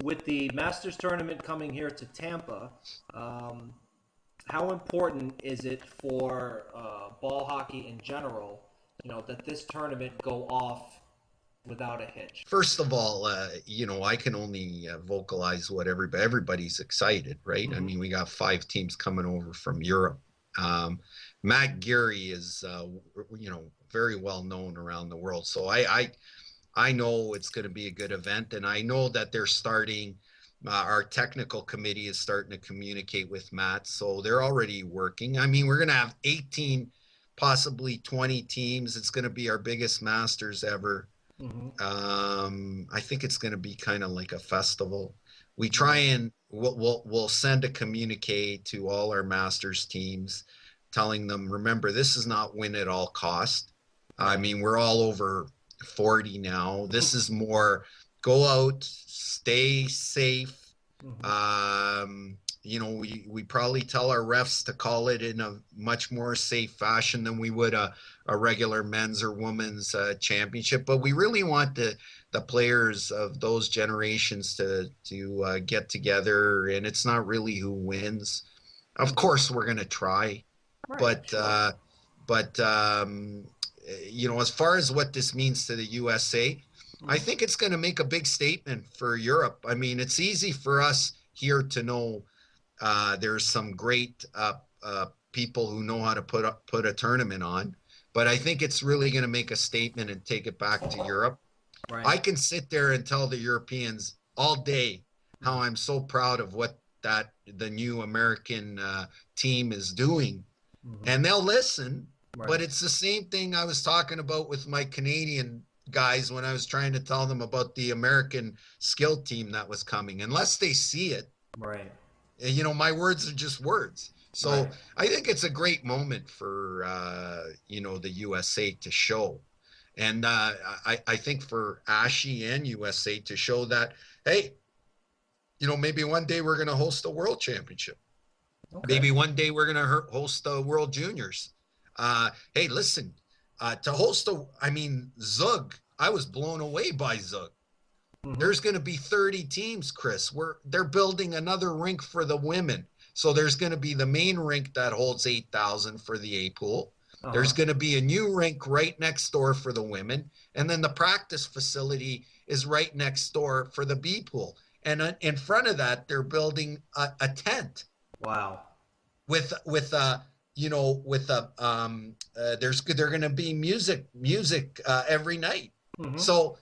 with the Masters tournament coming here to Tampa, how important is it for ball hockey in general, that this tournament go off without a hitch? First of all, I can only vocalize what everybody's excited, right? I mean, we got 5 teams coming over from Europe. Matt Geary is, very well known around the world. So I know it's going to be a good event, and I know that they're starting. Our technical committee is starting to communicate with Matt, so they're already working. I mean, we're going to have 18, possibly 20 teams. It's going to be our biggest Masters ever. I think it's going to be kind of like a festival. We try and we'll send a communique to all our Masters teams, telling them, remember, this is not win at all cost. I mean, we're all over 40 now. This is more go out, stay safe. We probably tell our refs to call it in a much more safe fashion than we would a regular men's or women's championship. But we really want the players of those generations to get together, and it's not really who wins. Of course, we're going to try, but as far as what this means to the USA, I think it's going to make a big statement for Europe. I mean, it's easy for us here to know there's some great people who know how to put a tournament on, but I think it's really going to make a statement and take it back to Europe. Right. I can sit there and tell the Europeans all day how I'm so proud of what the new American team is doing, and they'll listen. Right. But it's the same thing I was talking about with my Canadian guys when I was trying to tell them about the American skill team that was coming. Unless they see it, right? My words are just words. So right. I think it's a great moment for the USA to show, and I think for ASHI and USA to show that, hey, maybe one day we're going to host a world championship. Okay. Maybe one day we're going to host the World Juniors. Hey, listen, to host Zug, I was blown away by Zug. There's going to be 30 teams, Chris. They're building another rink for the women. So there's going to be the main rink that holds 8,000 for the A pool. There's going to be a new rink right next door for the women. And then the practice facility is right next door for the B pool. And in front of that, they're building a tent. Wow. They're going to be music every night. So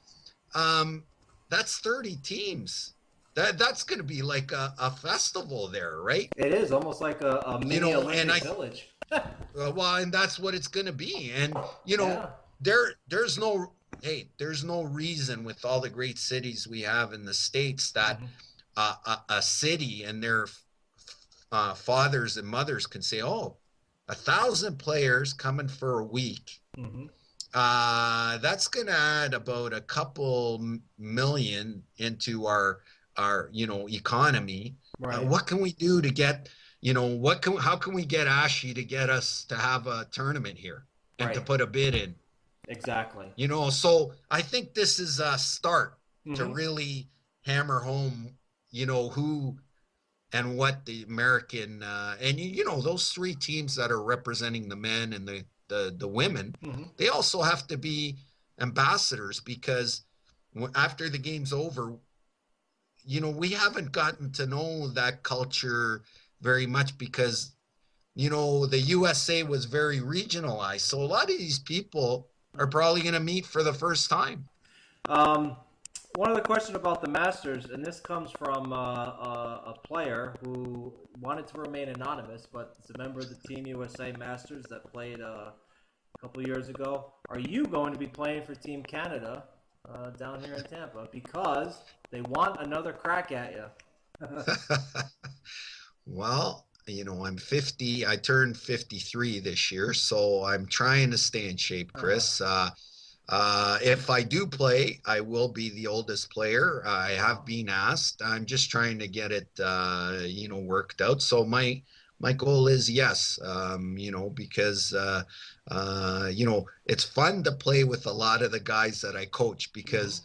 that's 30 teams. That's going to be like a festival there, right? It is almost like a mini Olympic village. Well, and that's what it's going to be. And there's no reason with all the great cities we have in the States that a city and their fathers and mothers can say, 1,000 players coming for a week. That's going to add about a couple million into our economy. Right. What can we do to get, how can we get ASHI to get us to have a tournament here and to put a bid in? Exactly. So I think this is a start to really hammer home, who and what the American, and those 3 teams that are representing the men and the women, they also have to be ambassadors, because after the game's over, we haven't gotten to know that culture very much because, the USA was very regionalized. So a lot of these people are probably going to meet for the first time. One other question about the Masters, and this comes from a player who wanted to remain anonymous, but is a member of the Team USA Masters that played a couple years ago. Are you going to be playing for Team Canada down here in Tampa? Because they want another crack at you. Well, I'm 50. I turned 53 this year, so I'm trying to stay in shape, Chris. If I do play, I will be the oldest player. I have been asked. I'm just trying to get it, worked out. So my goal is yes, because, it's fun to play with a lot of the guys that I coach because,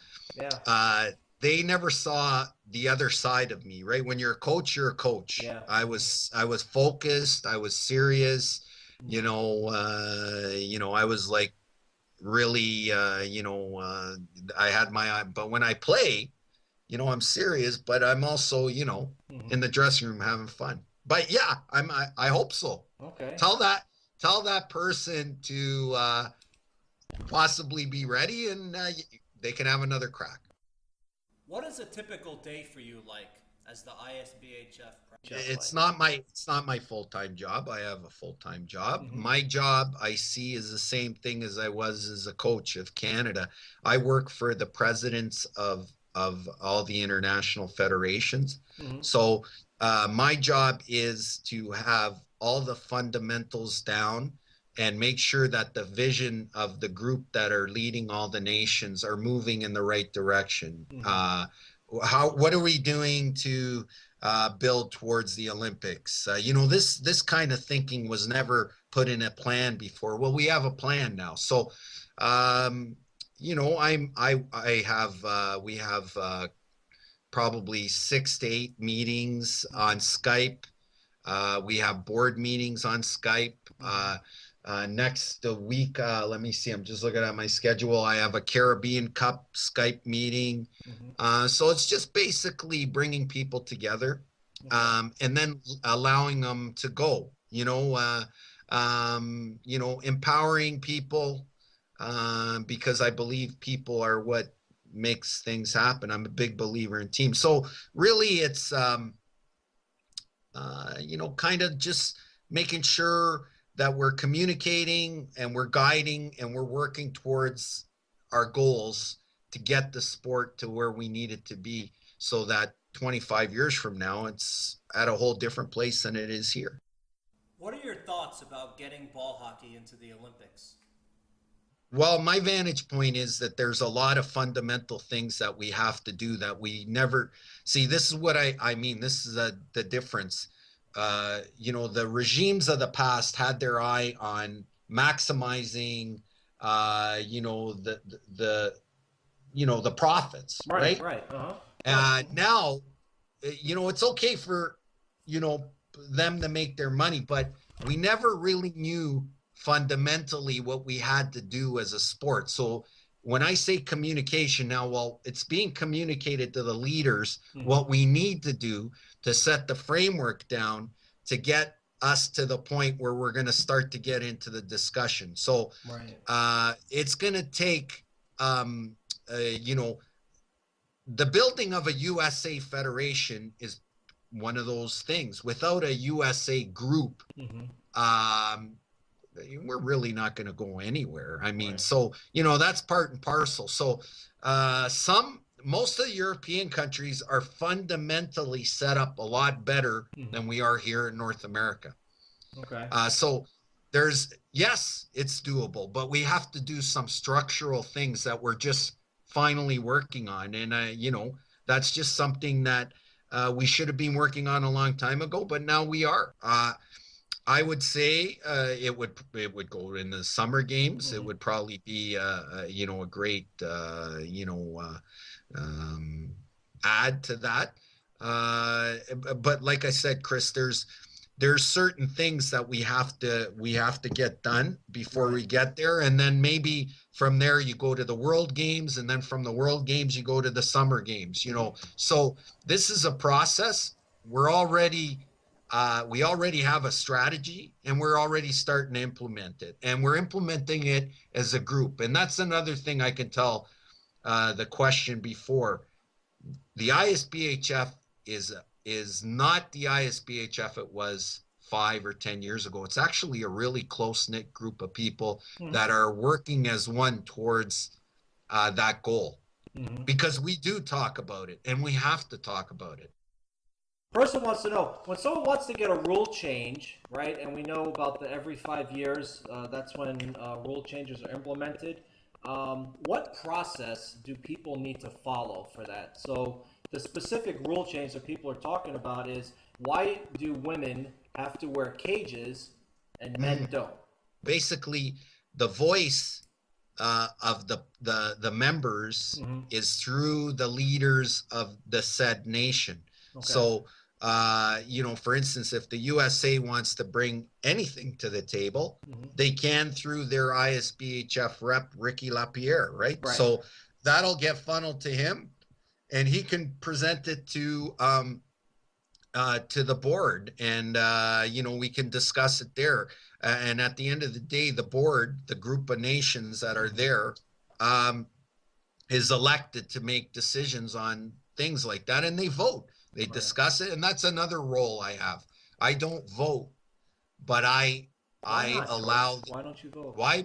they never saw the other side of me, right? When you're a coach, you're a coach. Yeah. I was focused, I was serious, I was like really, I had my eye, but when I play, I'm serious, but I'm also, in the dressing room having fun. But yeah, I hope so. Okay. Tell that person to possibly be ready, and they can have another crack. What is a typical day for you like as the ISBHF president? It's not my full-time job. I have a full-time job. My job, I see, is the same thing as I was as a coach of Canada. I work for the presidents of all the international federations. So my job is to have all the fundamentals down and make sure that the vision of the group that are leading all the nations are moving in the right direction. What are we doing to build towards the Olympics? This kind of thinking was never put in a plan before. Well, we have a plan now. So, we have probably 6 to 8 meetings on Skype. We have board meetings on Skype. Next week, let me see, I'm just looking at my schedule. I have a Caribbean Cup Skype meeting. So it's just basically bringing people together, and then allowing them to go, empowering people, because I believe people are what makes things happen. I'm a big believer in teams. So really it's, kind of just making sure that we're communicating and we're guiding and we're working towards our goals to get the sport to where we need it to be, so that 25 years from now, it's at a whole different place than it is here. What are your thoughts about getting ball hockey into the Olympics? Well, my vantage point is that there's a lot of fundamental things that we have to do that we never see. This is what I mean. This is the difference. The regimes of the past had their eye on maximizing, the profits, right? Right. Now, it's okay for, them to make their money, but we never really knew fundamentally what we had to do as a sport. So when I say communication now, well, it's being communicated to the leaders what we need to do to set the framework down to get us to the point where we're going to start to get into the discussion. So it's going to take, the building of a USA federation is one of those things. Without a USA group, we're really not going to go anywhere. I mean, so, that's part and parcel. So most of the European countries are fundamentally set up a lot better than we are here in North America. Okay. So yes, it's doable, but we have to do some structural things that we're just finally working on. And, that's just something that we should have been working on a long time ago, but now we are. I would say it would go in the summer games. It would probably be a great add to that. But like I said, Chris, there's certain things that we have to get done before we get there, and then maybe from there you go to the World Games, and then from the World Games you go to the Summer Games. So this is a process. We already have a strategy, and we're already starting to implement it, and we're implementing it as a group. And that's another thing I can tell the question before. The ISBHF is not the ISBHF it was 5 or 10 years ago. It's actually a really close-knit group of people that are working as one towards that goal, because we do talk about it, and we have to talk about it. Person wants to know, when someone wants to get a rule change, right, and we know about the every 5 years, that's when rule changes are implemented, what process do people need to follow for that? So the specific rule change that people are talking about is, why do women have to wear cages and men don't? Basically, the voice of the members Mm-hmm. is through the leaders of the said nation. Okay. So, for instance, if the USA wants to bring anything to the table, Mm-hmm. they can through their ISBHF rep, Ricky Lapierre, right? Right. So that'll get funneled to him, and he can present it to the board, and we can discuss it there. And at the end of the day, the board, the group of nations that are there, is elected to make decisions on things like that, and they vote. They discuss it, and that's another role I have. I don't vote, but I allow. Why don't you vote? Why?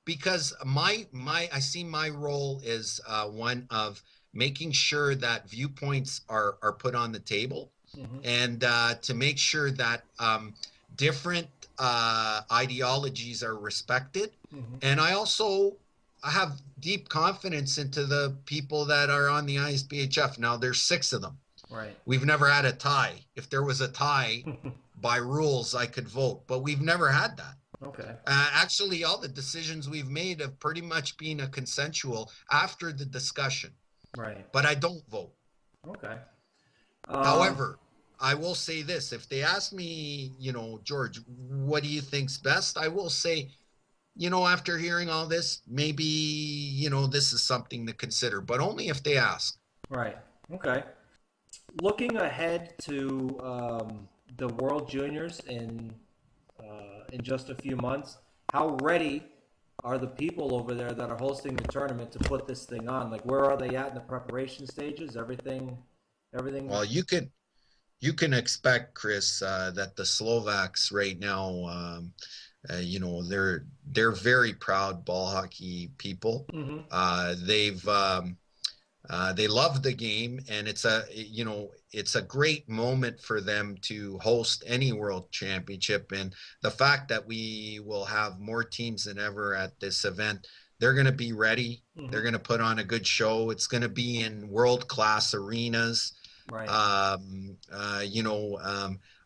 Because my I see my role is one of making sure that viewpoints are put on the table, Mm-hmm. and to make sure that different ideologies are respected. Mm-hmm. And I also have deep confidence into the people that are on the ISBHF. Now there's 6 of them. Right. We've never had a tie. If there was a tie, by rules, I could vote, but we've never had that. Okay. Actually, all the decisions we've made have pretty much been a consensual after the discussion. Right. But I don't vote. Okay. However, I will say this. If they ask me, George, what do you think's best? I will say, after hearing all this, maybe, this is something to consider, but only if they ask. Right. Okay. Looking ahead to the World Juniors in just a few months, how ready are the people over there that are hosting the tournament to put this thing on? Like, where are they at in the preparation stages? Everything. Well, you can expect, Chris, that the Slovaks right now, they're very proud ball hockey people. Mm-hmm. They love the game, and it's a great moment for them to host any world championship. And the fact that we will have more teams than ever at this event, they're going to be ready. Mm-hmm. They're going to put on a good show. It's going to be in world-class arenas. Right.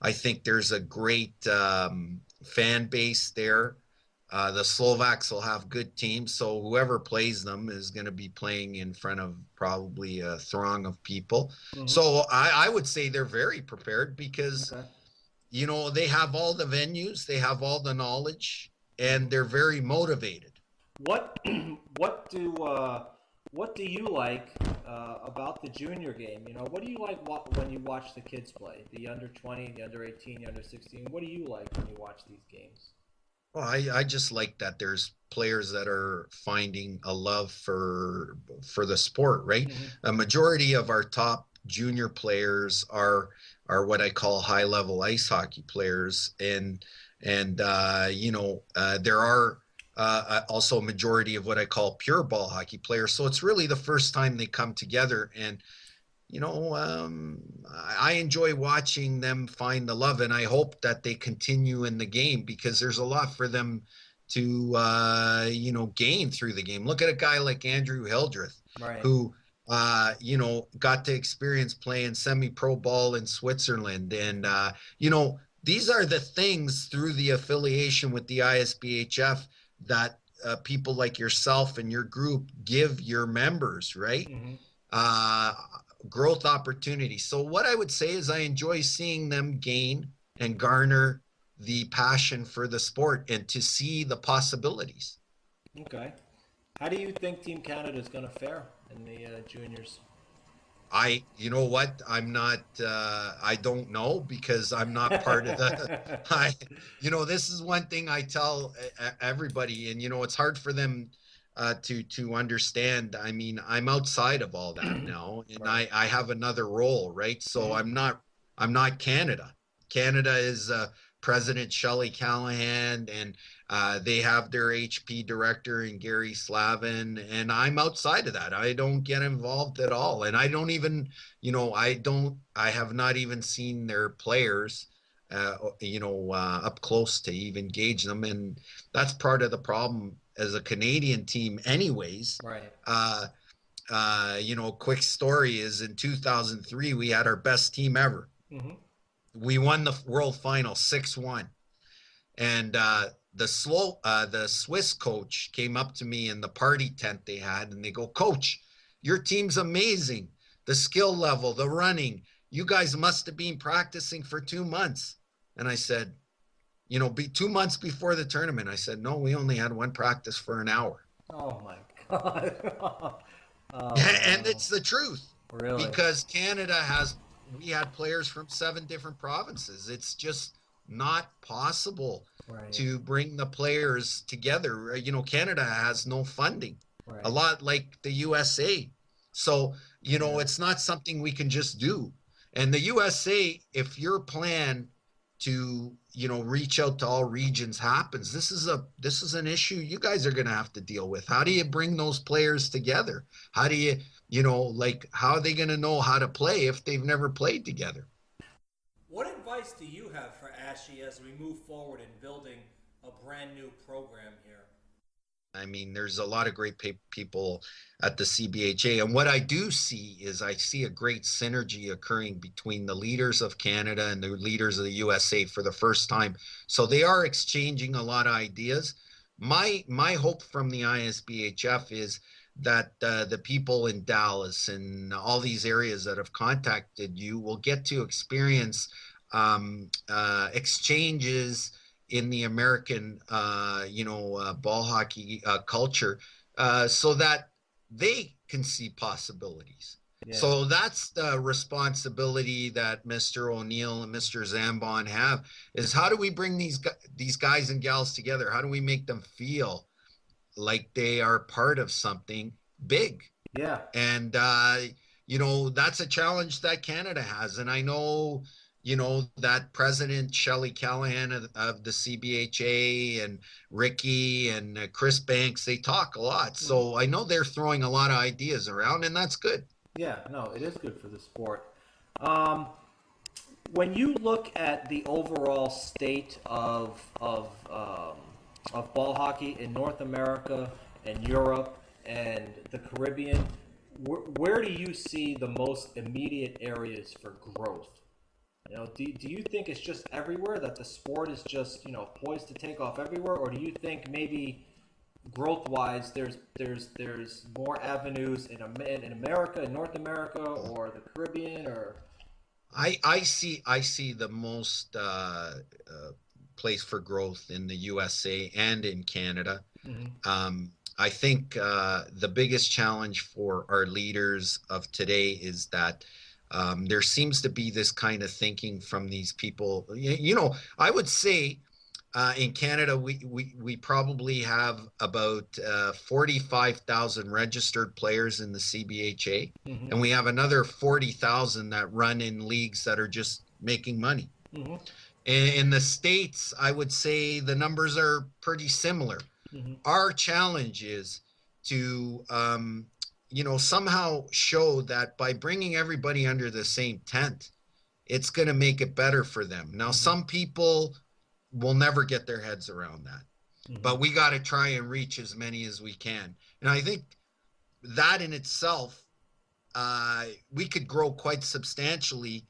I think there's a great fan base there. The Slovaks will have good teams, so whoever plays them is going to be playing in front of probably a throng of people. Mm-hmm. So I would say they're very prepared because, Okay. They have all the venues, they have all the knowledge, and they're very motivated. What do you like about the junior game? What do you like when you watch the kids play? The under 20, the under 18, the under 16. What do you like when you watch these games? Well, I just like that there's players that are finding a love for the sport, right? Mm-hmm. A majority of our top junior players are what I call high level ice hockey players, and there are also a majority of what I call pure ball hockey players. So it's really the first time they come together, and I enjoy watching them find the love, and I hope that they continue in the game because there's a lot for them to gain through the game. Look at a guy like Andrew Hildreth, Right. who got to experience playing semi-pro ball in Switzerland, and these are the things through the affiliation with the ISBHF that people like yourself and your group give your members, right? Mm-hmm. Growth opportunities. So what I would say is I enjoy seeing them gain and garner the passion for the sport and to see the possibilities. Okay. How do you think Team Canada is going to fare in the juniors? You know what? I'm not, I don't know because I'm not part of this is one thing I tell everybody, and, it's hard for them to understand. I mean, I'm outside of all that now, and Right. I have another role, right? So I'm not Canada. Canada is President Shelley Callahan, and they have their HP director in Gary Slavin, and I'm outside of that. I don't get involved at all, and I don't even, I have not even seen their players, up close to even gauge them, and that's part of the problem as a Canadian team, anyways. Right. Quick story is in 2003 we had our best team ever. Mm-hmm. We won the World Final 6-1. And the Swiss coach came up to me in the party tent they had, and they go, "Coach, your team's amazing. The skill level, the running, you guys must have been practicing for 2 months." And I said, be 2 months before the tournament. I said, "No, we only had one practice for an hour." Oh my God. Oh, And no. it's the truth. Really? Because we had players from 7 different provinces. It's just not possible Right. to bring the players together. Canada has no funding, Right. a lot like the USA. So, Yeah. it's not something we can just do. And the USA, if your plan to, reach out to all regions happens, this is an issue you guys are going to have to deal with. How do you bring those players together? How do you, how are they going to know how to play if they've never played together? What advice do you have for ASHI as we move forward in building a brand new program here? I mean, there's a lot of great people at the CBHA. And what I do see is I see a great synergy occurring between the leaders of Canada and the leaders of the USA for the first time. So they are exchanging a lot of ideas. My hope from the ISBHF is that the people in Dallas and all these areas that have contacted you will get to experience exchanges in the American, ball hockey culture, so that they can see possibilities. Yeah. So that's the responsibility that Mr. O'Neill and Mr. Zambon have, is how do we bring these guys and gals together? How do we make them feel like they are part of something big? Yeah. And, that's a challenge that Canada has. And I know, that President Shelley Callahan of the CBHA and Ricky and Chris Banks, they talk a lot. So I know they're throwing a lot of ideas around, and that's good. Yeah, no, it is good for the sport. When you look at the overall state of ball hockey in North America and Europe and the Caribbean, where do you see the most immediate areas for growth? Do you think it's just everywhere, that the sport is just, poised to take off everywhere? Or do you think maybe growth-wise there's more avenues in America, in North America, or the Caribbean? Or I see the most place for growth in the USA and in Canada. Mm-hmm. I think the biggest challenge for our leaders of today is that there seems to be this kind of thinking from these people. I would say in Canada, we probably have about 45,000 registered players in the CBHA, mm-hmm. and we have another 40,000 that run in leagues that are just making money. Mm-hmm. In the States, I would say the numbers are pretty similar. Mm-hmm. Our challenge is to somehow show that by bringing everybody under the same tent, it's going to make it better for them. Now, mm-hmm. some people will never get their heads around that, mm-hmm. but we got to try and reach as many as we can. And I think that in itself, we could grow quite substantially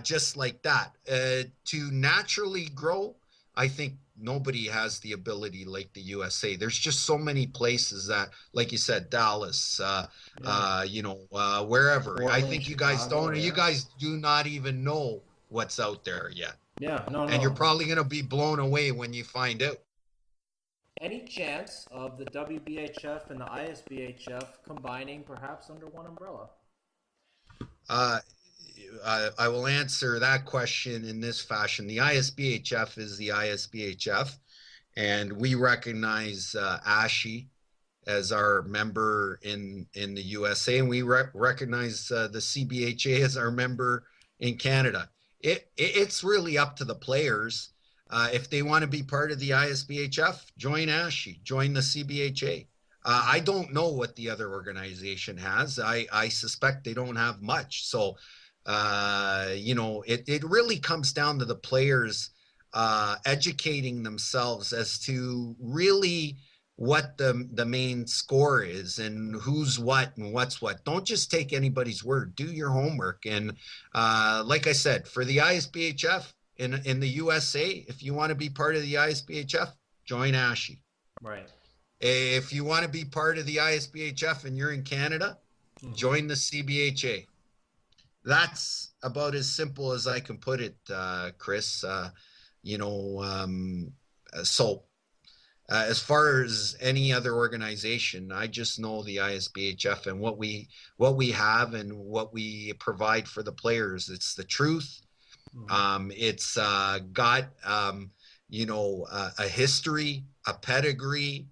just like that. To naturally grow, I think nobody has the ability like the USA. There's just so many places that, like you said, Dallas, wherever. Portland, I think you guys don't. Yeah. You guys do not even know what's out there yet. Yeah, no. And you're probably going to be blown away when you find out. Any chance of the WBHF and the ISBHF combining, perhaps under one umbrella? I will answer that question in this fashion. The ISBHF is the ISBHF, and we recognize ASHI as our member in the USA, and we recognize the CBHA as our member in Canada. It's really up to the players. If they want to be part of the ISBHF, join ASHI, join the CBHA. I don't know what the other organization has. I suspect they don't have much. So, it really comes down to the players educating themselves as to really what the main score is and who's what and what's what. Don't just take anybody's word. Do your homework. And like I said, for the ISBHF in the USA, if you want to be part of the ISBHF, join ASHI. Right. If you want to be part of the ISBHF and you're in Canada, join the CBHA. That's about as simple as I can put it, Chris. As far as any other organization, I just know the ISBHF and what we have and what we provide for the players. It's the truth. It's got a history, a pedigree.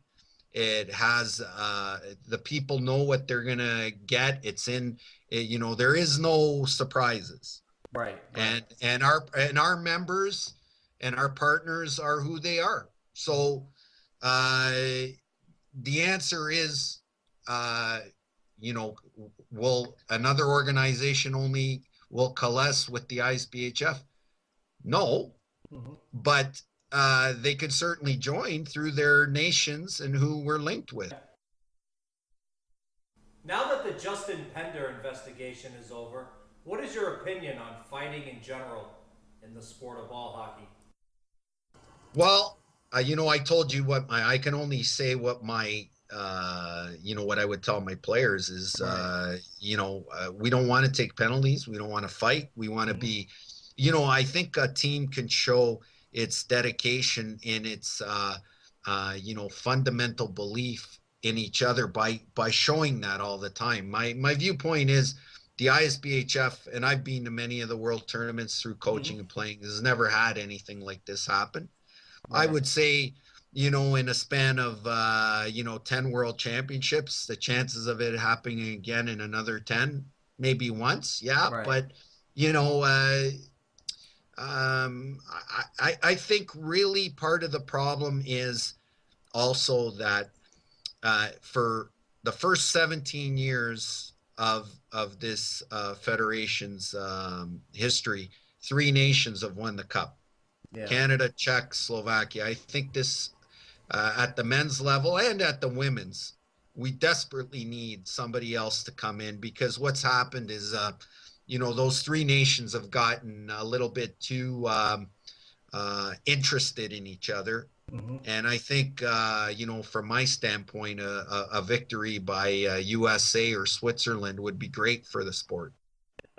It has the people know what they're gonna get. It's in there is no surprises. Right. And our members and our partners are who they are. So the answer is will another organization only will coalesce with the ISBHF? No. But they could certainly join through their nations and who we're linked with. Now that the Justin Pender investigation is over, what is your opinion on fighting in general in the sport of ball hockey? Well, I told you I can only say what my what I would tell my players is, we don't want to take penalties. We don't want to fight. We want to be, I think a team can show its dedication in its, fundamental belief in each other by showing that all the time. My viewpoint is the ISBHF, and I've been to many of the world tournaments through coaching and playing, has never had anything like this happen. Right. I would say, in a span of, 10 world championships, the chances of it happening again in another 10, maybe once. Yeah. Right. But, I think really part of the problem is also that for the first 17 years of this federation's history, 3 nations have won the cup. Yeah. Canada, Czech, Slovakia. I think this at the men's level and at the women's, we desperately need somebody else to come in, because what's happened is, those 3 nations have gotten a little bit too interested in each other. And I think, from my standpoint, a victory by USA or Switzerland would be great for the sport.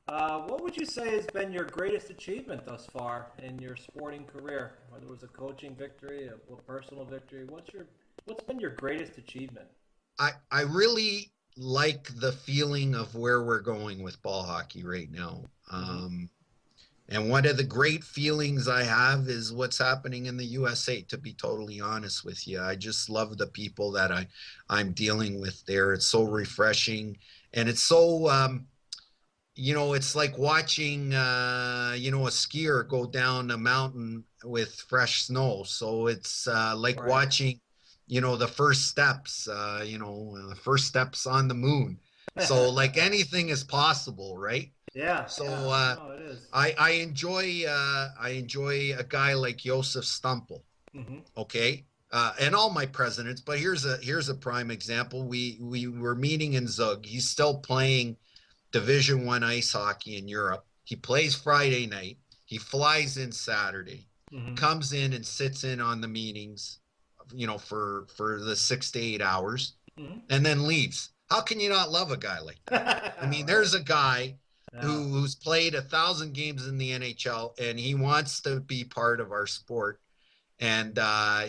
What would you say has been your greatest achievement thus far in your sporting career? Whether it was a coaching victory, a personal victory, what's been your greatest achievement? I really like the feeling of where we're going with ball hockey right now. And one of the great feelings I have is what's happening in the USA, to be totally honest with you. I just love the people that I'm dealing with there. It's so refreshing. And it's so, it's like watching, a skier go down a mountain with fresh snow. So it's like watching, the first steps, the first steps on the moon. So like anything is possible, right? Yeah. So it is. I enjoy a guy like Josef Stumpel. Okay. And all my presidents, but here's a prime example. We were meeting in Zug. He's still playing Division I ice hockey in Europe. He plays Friday night. He flies in Saturday, comes in and sits in on the meetings, for the 6 to 8 hours, and then leaves. How can you not love a guy like that? I mean, there's a guy who's played 1,000 games in the NHL, and he wants to be part of our sport. And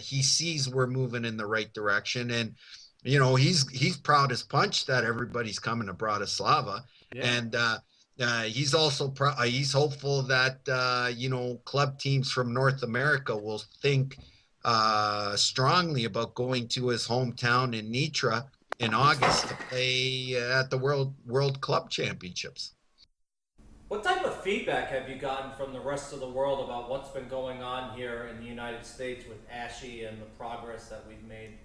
he sees we're moving in the right direction. And, he's proud as punch that everybody's coming to Bratislava. Yeah. And he's also he's hopeful that, club teams from North America will think strongly about going to his hometown in Nitra in August to play at the World Club Championships. What type of feedback have you gotten from the rest of the world about what's been going on here in the United States with ASHI and the progress that we've made?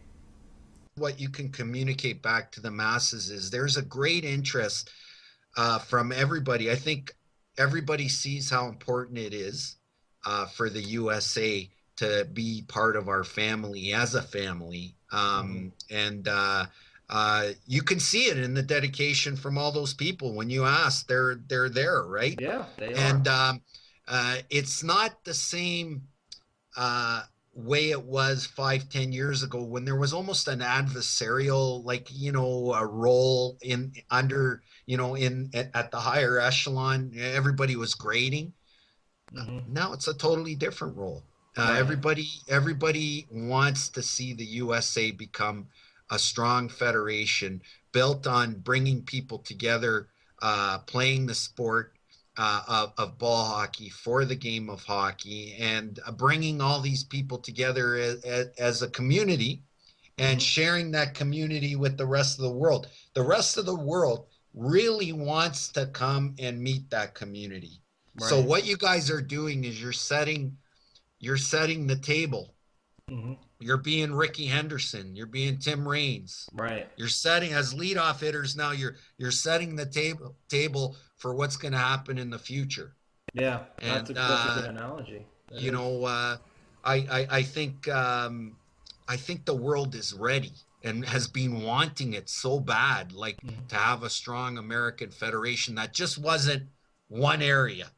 What you can communicate back to the masses is there's a great interest from everybody. I think everybody sees how important it is for the USA to be part of our family as a family. And you can see it in the dedication from all those people. When you ask, they're there, right? Yeah, they are. And it's not the same way it was 5-10 years ago, when there was almost an adversarial, like, a role in under, at the higher echelon, everybody was grading. Now it's a totally different role. Right. Everybody wants to see the USA become a strong federation built on bringing people together, playing the sport of ball hockey for the game of hockey, and bringing all these people together as a community, and sharing that community with the rest of the world. The rest of the world really wants to come and meet that community. Right. So what you guys are doing is you're setting the table. You're being Ricky Henderson. You're being Tim Raines. Right. You're setting, as leadoff hitters now, you're setting the table for what's going to happen in the future. Yeah, that's a good analogy. I think the world is ready and has been wanting it so bad, like to have a strong American federation that just wasn't one area.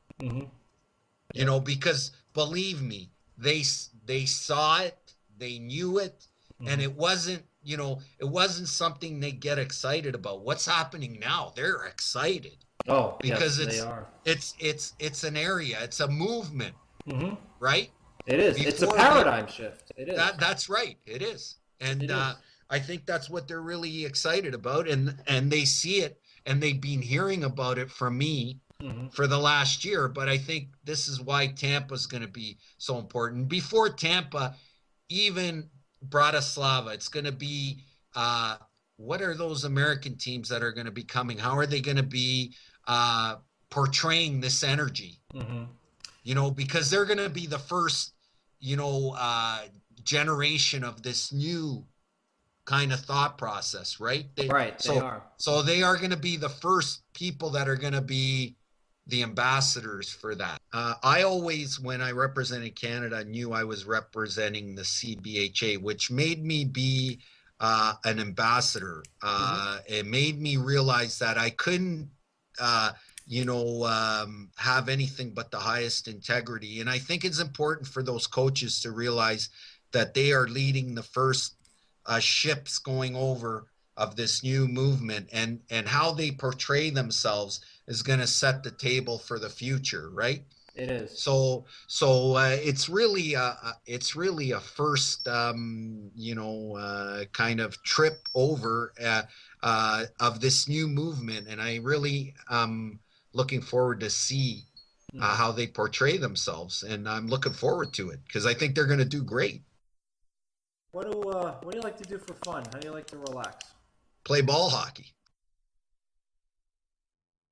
Because believe me, they saw it, they knew it, and it wasn't something they get excited about. What's happening now? They're excited. Oh, because yes, they are. It's an area, it's a movement, right? It is. It's a paradigm shift. It is. That's right. It is. And I think that's what they're really excited about, and they see it, and they've been hearing about it from me for the last year. But I think this is why Tampa's going to be so important. Before Tampa, even Bratislava, it's going to be what are those American teams that are going to be coming? How are they going to be portraying this energy? Because they're going to be the first, generation of this new kind of thought process, right? They are. So they are going to be the first people that are going to be the ambassadors for that. I always, when I represented Canada, knew I was representing the CBHA, which made me be an ambassador. It made me realize that I couldn't, have anything but the highest integrity. And I think it's important for those coaches to realize that they are leading the first ships going over of this new movement, and how they portray themselves is going to set the table for the future, right? It is. So it's really a first, kind of trip over of this new movement, and I really looking forward to see how they portray themselves, and I'm looking forward to it because I think they're going to do great. What do you like to do for fun? How do you like to relax? Play ball hockey.